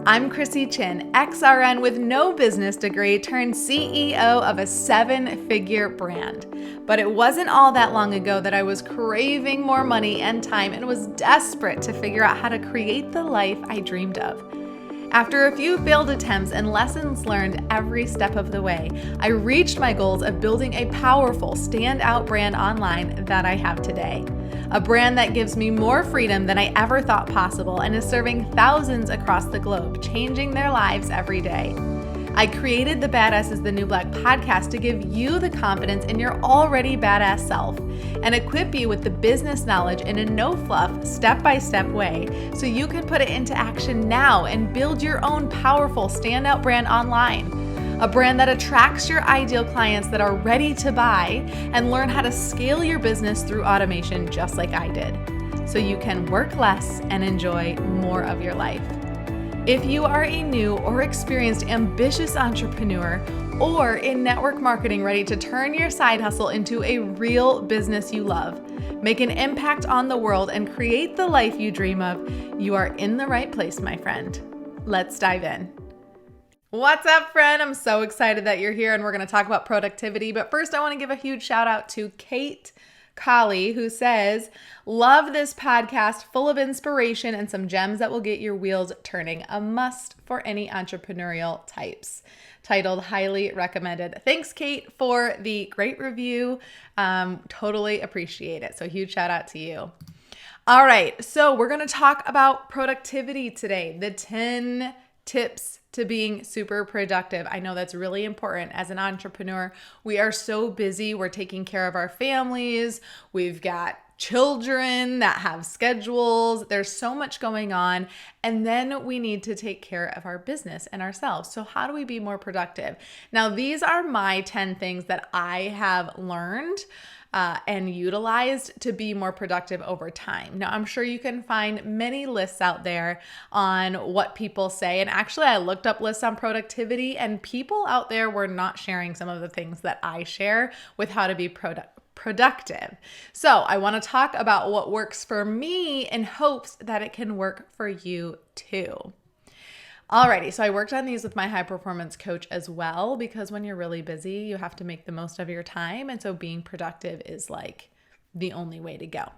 I'm Chrissy Chin, XRN with no business degree turned CEO of a 7-figure brand. But it wasn't all that long ago that I was craving more money and time and was desperate to figure out how to create the life I dreamed of. After a few failed attempts and lessons learned every step of the way, I reached my goals of building a powerful, standout brand online that I have today. A brand that gives me more freedom than I ever thought possible and is serving thousands across the globe, changing their lives every day. I created the Badass is the New Black podcast to give you the confidence in your already badass self and equip you with the business knowledge in a no-fluff, step-by-step way so you can put it into action now and build your own powerful standout brand online. A brand that attracts your ideal clients that are ready to buy and learn how to scale your business through automation just like I did, so you can work less and enjoy more of your life. If you are a new or experienced ambitious entrepreneur or in network marketing ready to turn your side hustle into a real business you love, make an impact on the world, and create the life you dream of, you are in the right place, my friend. Let's dive in. What's up, friend? I'm so excited that you're here and we're going to talk about productivity. But first, I want to give a huge shout out to Kate Colley, who says, love this podcast full of inspiration and some gems that will get your wheels turning. A must for any entrepreneurial types. Titled highly recommended. Thanks, Kate, for the great review. Totally appreciate it. So huge shout out to you. All right. So we're going to talk about productivity today. The 10 tips to being super productive. I know that's really important as an entrepreneur. We are so busy. We're taking care of our families. We've got children that have schedules. There's so much going on. And then we need to take care of our business and ourselves. So how do we be more productive? Now, these are my 10 things that I have learned and utilized to be more productive over time. Now, I'm sure you can find many lists out there on what people say. And actually, I looked up lists on productivity and people out there were not sharing some of the things that I share with how to be productive. So I want to talk about what works for me in hopes that it can work for you too. Alrighty, so I worked on these with my high performance coach as well, because when you're really busy, you have to make the most of your time. And so being productive is like the only way to go.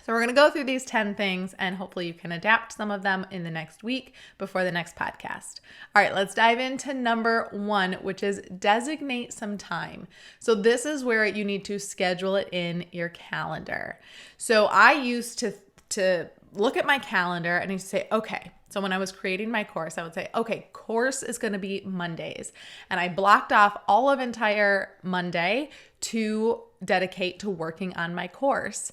So we're going to go through these 10 things and hopefully you can adapt some of them in the next week before the next podcast. All right, let's dive into number 1, which is designate some time. So this is where you need to schedule it in your calendar. So I used to look at my calendar and I used to say, okay, so when I was creating my course, I would say, okay, course is going to be Mondays. And I blocked off all of entire Monday to dedicate to working on my course.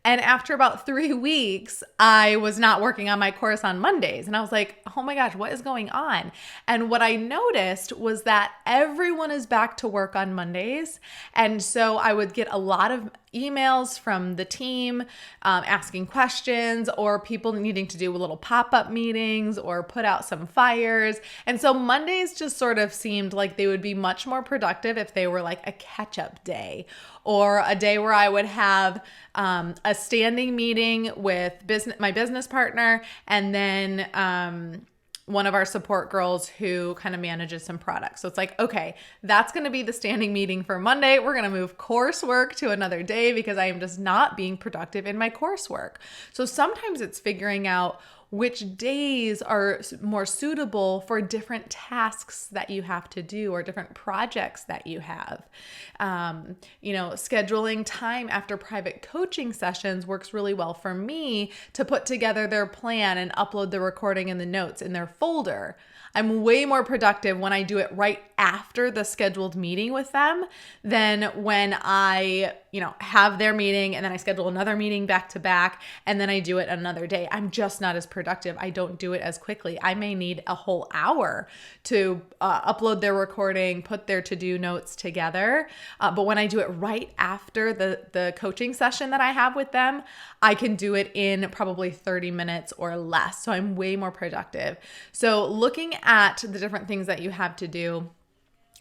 And after about 3 weeks, I was not working on my course on Mondays. And I was like, oh my gosh, what is going on? And what I noticed was that everyone is back to work on Mondays. And so I would get a lot of emails from the team asking questions or people needing to do little pop-up meetings or put out some fires. And so Mondays just sort of seemed like they would be much more productive if they were like a catch-up day or a day where I would have a standing meeting with my business partner and then one of our support girls who kind of manages some products. So it's like, okay, that's going to be the standing meeting for Monday. We're going to move coursework to another day because I am just not being productive in my coursework. So sometimes it's figuring out which days are more suitable for different tasks that you have to do or different projects that you have. Scheduling time after private coaching sessions works really well for me to put together their plan and upload the recording and the notes in their folder. I'm way more productive when I do it right after the scheduled meeting with them than when I, have their meeting and then I schedule another meeting back to back and then I do it another day. I'm just not as productive. I don't do it as quickly. I may need a whole hour to upload their recording, put their to-do notes together. But when I do it right after the coaching session that I have with them, I can do it in probably 30 minutes or less. So I'm way more productive. So looking at the different things that you have to do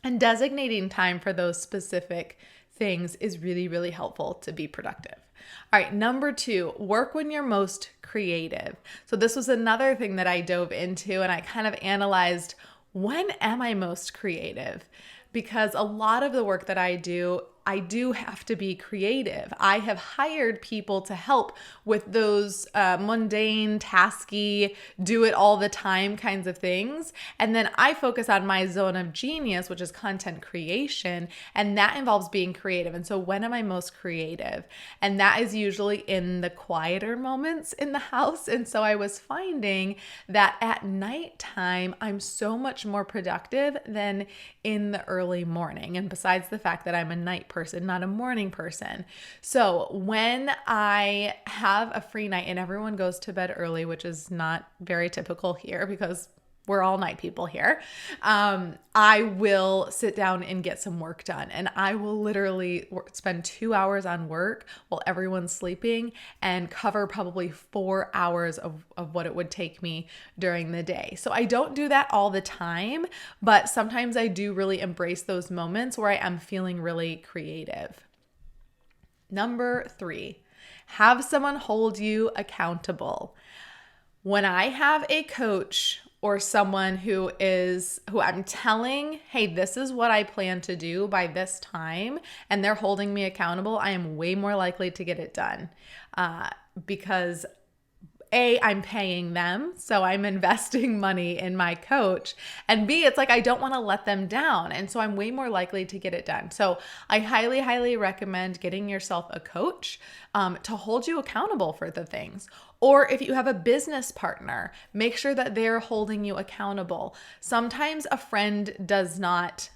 and designating time for those specific things is really, really helpful to be productive. All right, number 2, work when you're most creative. So this was another thing that I dove into, and I kind of analyzed, when am I most creative? Because a lot of the work that I do have to be creative. I have hired people to help with those mundane, tasky, do it all the time kinds of things. And then I focus on my zone of genius, which is content creation. And that involves being creative. And so when am I most creative? And that is usually in the quieter moments in the house. And so I was finding that at nighttime, I'm so much more productive than in the early morning. And besides the fact that I'm a night person, not a morning person. So when I have a free night and everyone goes to bed early, which is not very typical here because we're all night people here, I will sit down and get some work done. And I will literally spend 2 hours on work while everyone's sleeping and cover probably 4 hours of what it would take me during the day. So I don't do that all the time, but sometimes I do really embrace those moments where I am feeling really creative. Number 3, have someone hold you accountable. When I have a coach or someone who I'm telling, hey, this is what I plan to do by this time, and they're holding me accountable, I am way more likely to get it done because A, I'm paying them, so I'm investing money in my coach, and B, it's like I don't want to let them down, and so I'm way more likely to get it done. So I highly, highly recommend getting yourself a coach to hold you accountable for the things. Or if you have a business partner, make sure that they're holding you accountable. Sometimes a friend does not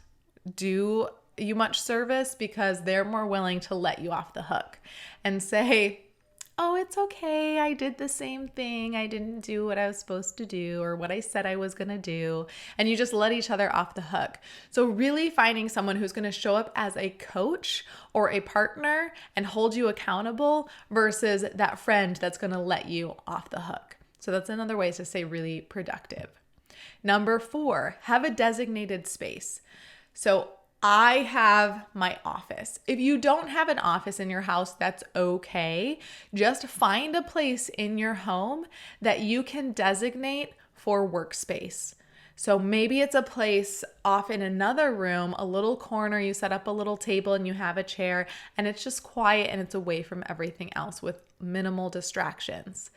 do you much service because they're more willing to let you off the hook and say, oh, it's okay, I did the same thing, I didn't do what I was supposed to do or what I said I was gonna do, and you just let each other off the hook. So really finding someone who's gonna show up as a coach or a partner and hold you accountable versus that friend that's gonna let you off the hook. So that's another way to stay really productive. Number 4, have a designated space. So I have my office. If you don't have an office in your house, that's okay. Just find a place in your home that you can designate for workspace. So maybe it's a place off in another room, a little corner, you set up a little table and you have a chair and it's just quiet and it's away from everything else with minimal distractions.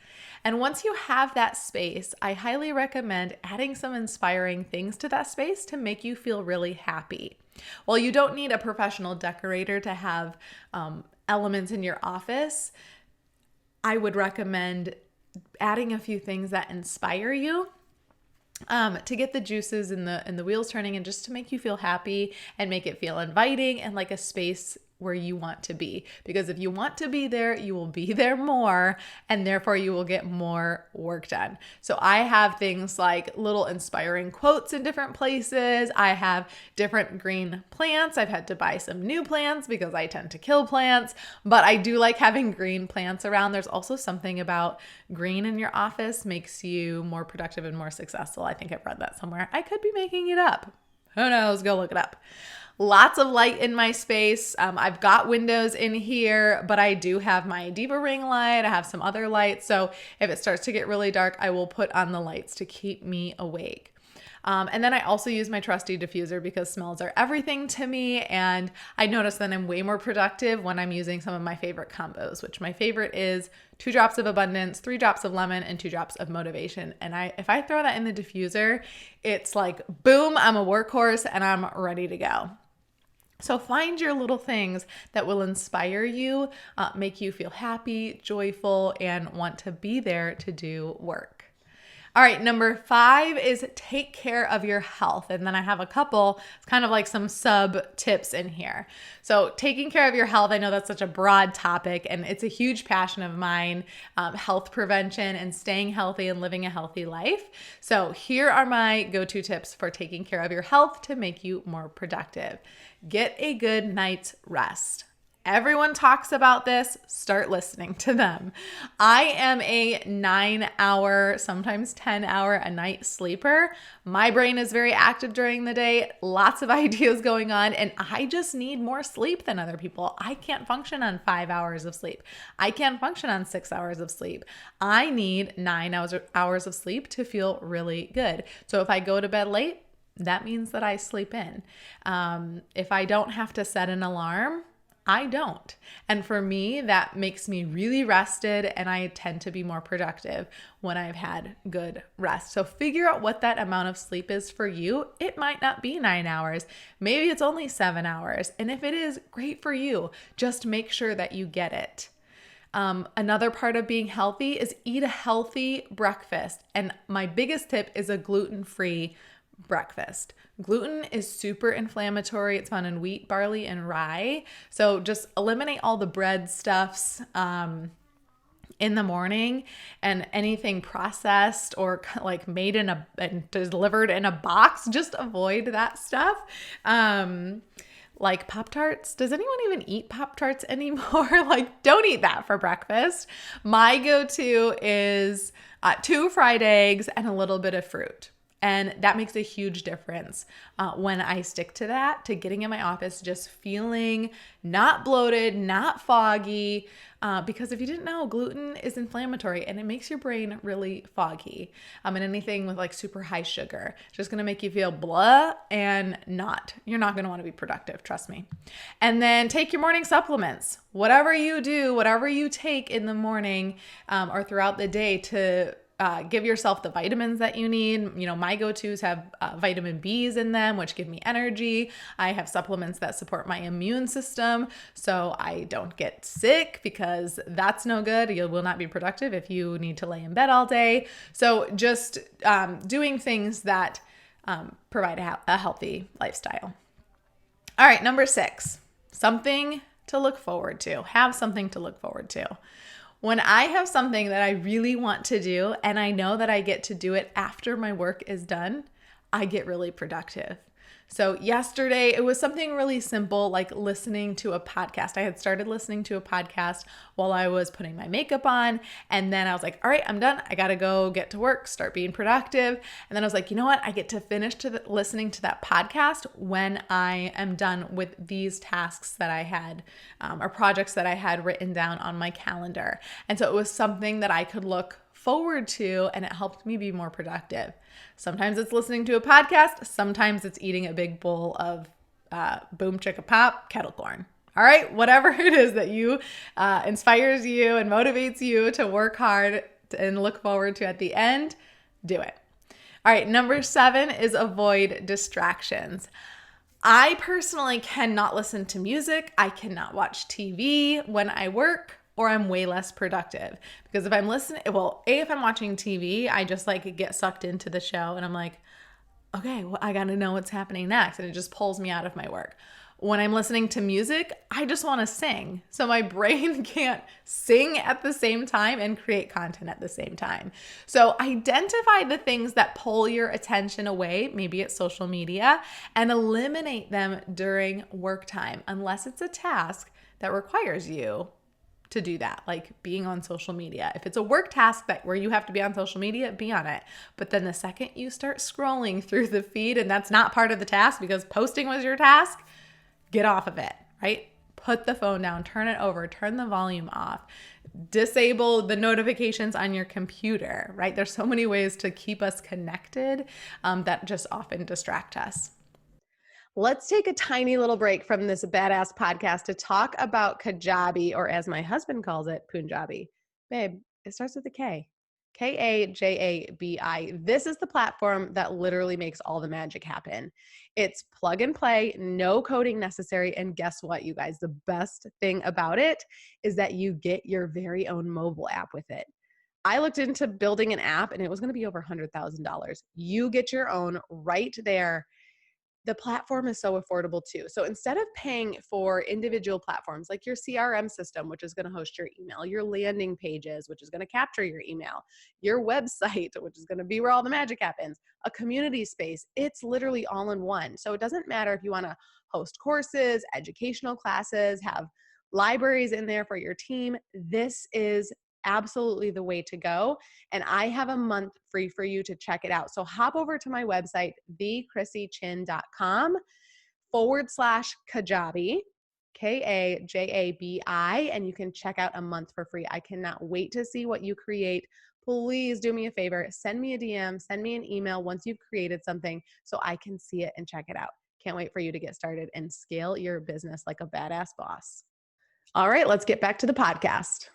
And once you have that space, I highly recommend adding some inspiring things to that space to make you feel really happy. While you don't need a professional decorator to have elements in your office, I would recommend adding a few things that inspire you to get the juices and the wheels turning and just to make you feel happy and make it feel inviting and like a space where you want to be. Because if you want to be there, you will be there more and therefore you will get more work done. So I have things like little inspiring quotes in different places. I have different green plants. I've had to buy some new plants because I tend to kill plants, but I do like having green plants around. There's also something about green in your office makes you more productive and more successful. I think I've read that somewhere. I could be making it up. Who knows? Go look it up. Lots of light in my space. I've got windows in here, but I do have my Diva ring light. I have some other lights. So if it starts to get really dark, I will put on the lights to keep me awake. And then I also use my trusty diffuser because smells are everything to me. And I notice that I'm way more productive when I'm using some of my favorite combos, which my favorite is 2 drops of abundance, 3 drops of lemon, and 2 drops of motivation. And if I throw that in the diffuser, it's like, boom, I'm a workhorse and I'm ready to go. So find your little things that will inspire you, make you feel happy, joyful, and want to be there to do work. All right, number 5 is take care of your health. And then I have a couple, it's kind of like some sub tips in here. So taking care of your health, I know that's such a broad topic and it's a huge passion of mine, health prevention and staying healthy and living a healthy life. So here are my go-to tips for taking care of your health to make you more productive. Get a good night's rest. Everyone talks about this. Start listening to them. I am a 9-hour, sometimes 10-hour a night sleeper. My brain is very active during the day, lots of ideas going on, and I just need more sleep than other people. I can't function on 5 hours of sleep. I can't function on 6 hours of sleep. I need 9 hours of sleep to feel really good. So if I go to bed late, that means that I sleep in. If I don't have to set an alarm, I don't. And for me, that makes me really rested, and I tend to be more productive when I've had good rest. So figure out what that amount of sleep is for you. It might not be 9 hours. Maybe it's only 7 hours. And if it is, great for you. Just make sure that you get it. Another part of being healthy is eat a healthy breakfast. And my biggest tip is a gluten-free breakfast. Gluten is super inflammatory. It's found in wheat, barley, and rye. So just eliminate all the bread stuffs in the morning, and anything processed or like made and delivered in a box. Just avoid that stuff. Like Pop-Tarts. Does anyone even eat Pop-Tarts anymore? Like, don't eat that for breakfast. My go-to is 2 fried eggs and a little bit of fruit. And that makes a huge difference when I stick to that, to getting in my office just feeling not bloated, not foggy. Because if you didn't know, gluten is inflammatory and it makes your brain really foggy. And anything with like super high sugar, it's just gonna make you feel blah and you're not gonna wanna be productive, trust me. And then take your morning supplements. Whatever you do, whatever you take in the morning or throughout the day to give yourself the vitamins that you need. You know, my go-tos have vitamin B's in them, which give me energy. I have supplements that support my immune system so I don't get sick, because that's no good. You will not be productive if you need to lay in bed all day. So just doing things that provide a healthy lifestyle. All right, number 6, something to look forward to. Have something to look forward to. When I have something that I really want to do and I know that I get to do it after my work is done, I get really productive. So yesterday, it was something really simple, like listening to a podcast. I had started listening to a podcast while I was putting my makeup on. And then I was like, all right, I'm done. I got to go get to work, start being productive. And then I was like, you know what? I get to finish listening to that podcast when I am done with these tasks that I had or projects that I had written down on my calendar. And so it was something that I could look forward to, and it helped me be more productive. Sometimes it's listening to a podcast. Sometimes it's eating a big bowl of boom chicka pop kettle corn. All right, whatever it is that you inspires you and motivates you to work hard and look forward to at the end, do it. All right, number 7 is avoid distractions. I personally cannot listen to music. I cannot watch TV when I work, or I'm way less productive. Because if I'm listening, if I'm watching TV, I just like get sucked into the show and I'm like, okay, well, I got to know what's happening next. And it just pulls me out of my work. When I'm listening to music, I just want to sing. So my brain can't sing at the same time and create content at the same time. So identify the things that pull your attention away, maybe it's social media, and eliminate them during work time, unless it's a task that requires you to do that, like being on social media. If it's a work task where you have to be on social media, be on it. But then the second you start scrolling through the feed and that's not part of the task because posting was your task, get off of it, right? Put the phone down, turn it over, turn the volume off, disable the notifications on your computer, right? There's so many ways to keep us connected that just often distract us. Let's take a tiny little break from this badass podcast to talk about Kajabi, or as my husband calls it, Punjabi. Babe, it starts with a K. Kajabi. This is the platform that literally makes all the magic happen. It's plug and play, no coding necessary. And guess what, you guys? The best thing about it is that you get your very own mobile app with it. I looked into building an app and it was going to be over $100,000. You get your own right there. The platform is so affordable too. So instead of paying for individual platforms like your CRM system, which is going to host your email, your landing pages, which is going to capture your email, your website, which is going to be where all the magic happens, a community space, it's literally all in one. So it doesn't matter if you want to host courses, educational classes, have libraries in there for your team. This is absolutely the way to go. And I have a month free for you to check it out. So hop over to my website, thechrissychin.com/Kajabi, Kajabi, and you can check out a month for free. I cannot wait to see what you create. Please do me a favor, send me a DM, send me an email once you've created something so I can see it and check it out. Can't wait for you to get started and scale your business like a badass boss. All right, let's get back to the podcast.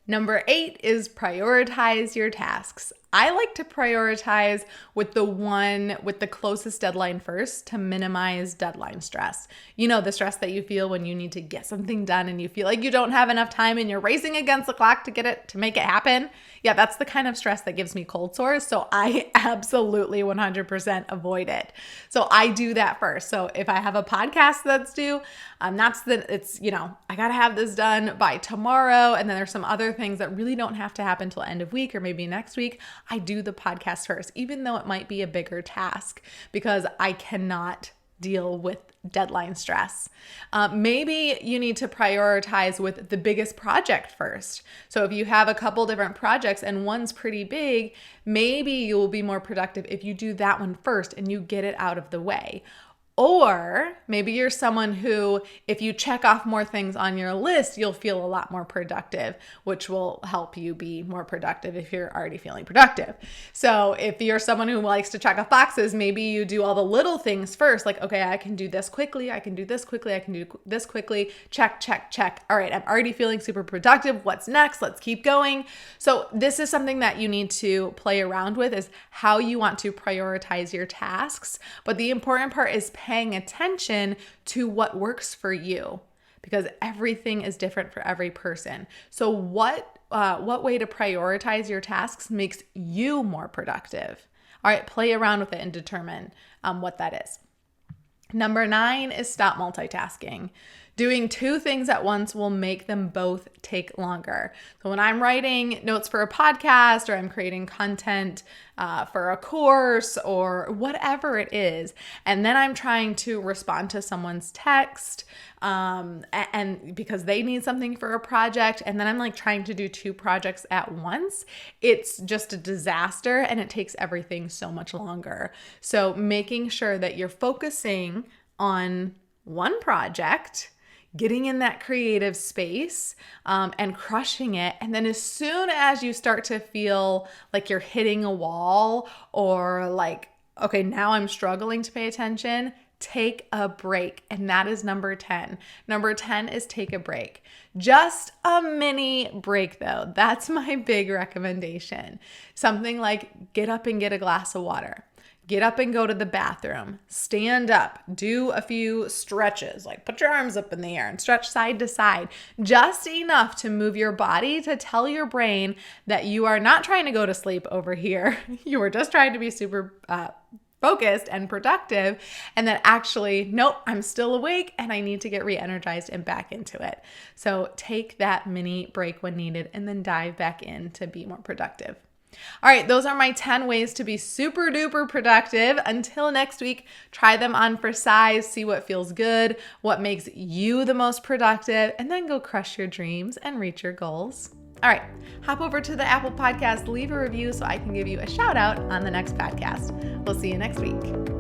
Number 8 is prioritize your tasks. I like to prioritize with the one with the closest deadline first to minimize deadline stress. You know, the stress that you feel when you need to get something done and you feel like you don't have enough time and you're racing against the clock to make it happen. Yeah, that's the kind of stress that gives me cold sores. So I absolutely 100% avoid it. So I do that first. So if I have a podcast that's due, I got to have this done by tomorrow. And then there's some other things that really don't have to happen till end of week or maybe next week. I do the podcast first, even though it might be a bigger task, because I cannot deal with deadline stress. Maybe you need to prioritize with the biggest project first. So if you have a couple different projects and one's pretty big, maybe you'll be more productive if you do that one first and you get it out of the way. Or maybe you're someone who, if you check off more things on your list, you'll feel a lot more productive, which will help you be more productive if you're already feeling productive. So if you're someone who likes to check off boxes, maybe you do all the little things first, like, okay, I can do this quickly, I can do this quickly, I can do this quickly, check, check, check. All right, I'm already feeling super productive. What's next? Let's keep going. So this is something that you need to play around with, is how you want to prioritize your tasks. But the important part is paying attention to what works for you, because everything is different for every person. So what way to prioritize your tasks makes you more productive? All right, play around with it and determine what that is. Number 9 is stop multitasking. Doing 2 things at once will make them both take longer. So when I'm writing notes for a podcast, or I'm creating content for a course or whatever it is, and then I'm trying to respond to someone's text and because they need something for a project, and then I'm like trying to do 2 projects at once, it's just a disaster and it takes everything so much longer. So making sure that you're focusing on one project, getting in that creative space and crushing it. And then as soon as you start to feel like you're hitting a wall, or like, okay, now I'm struggling to pay attention, take a break. And that is number 10. Number 10 is take a break. Just a mini break though. That's my big recommendation. Something like get up and get a glass of water. Get up and go to the bathroom, stand up, do a few stretches, like put your arms up in the air and stretch side to side, just enough to move your body to tell your brain that you are not trying to go to sleep over here. You are just trying to be super focused and productive, and that actually, nope, I'm still awake and I need to get re-energized and back into it. So take that mini break when needed and then dive back in to be more productive. All right, those are my 10 ways to be super duper productive. Until next week, try them on for size, see what feels good, what makes you the most productive, and then go crush your dreams and reach your goals. All right, hop over to the Apple Podcast, leave a review so I can give you a shout out on the next podcast. We'll see you next week.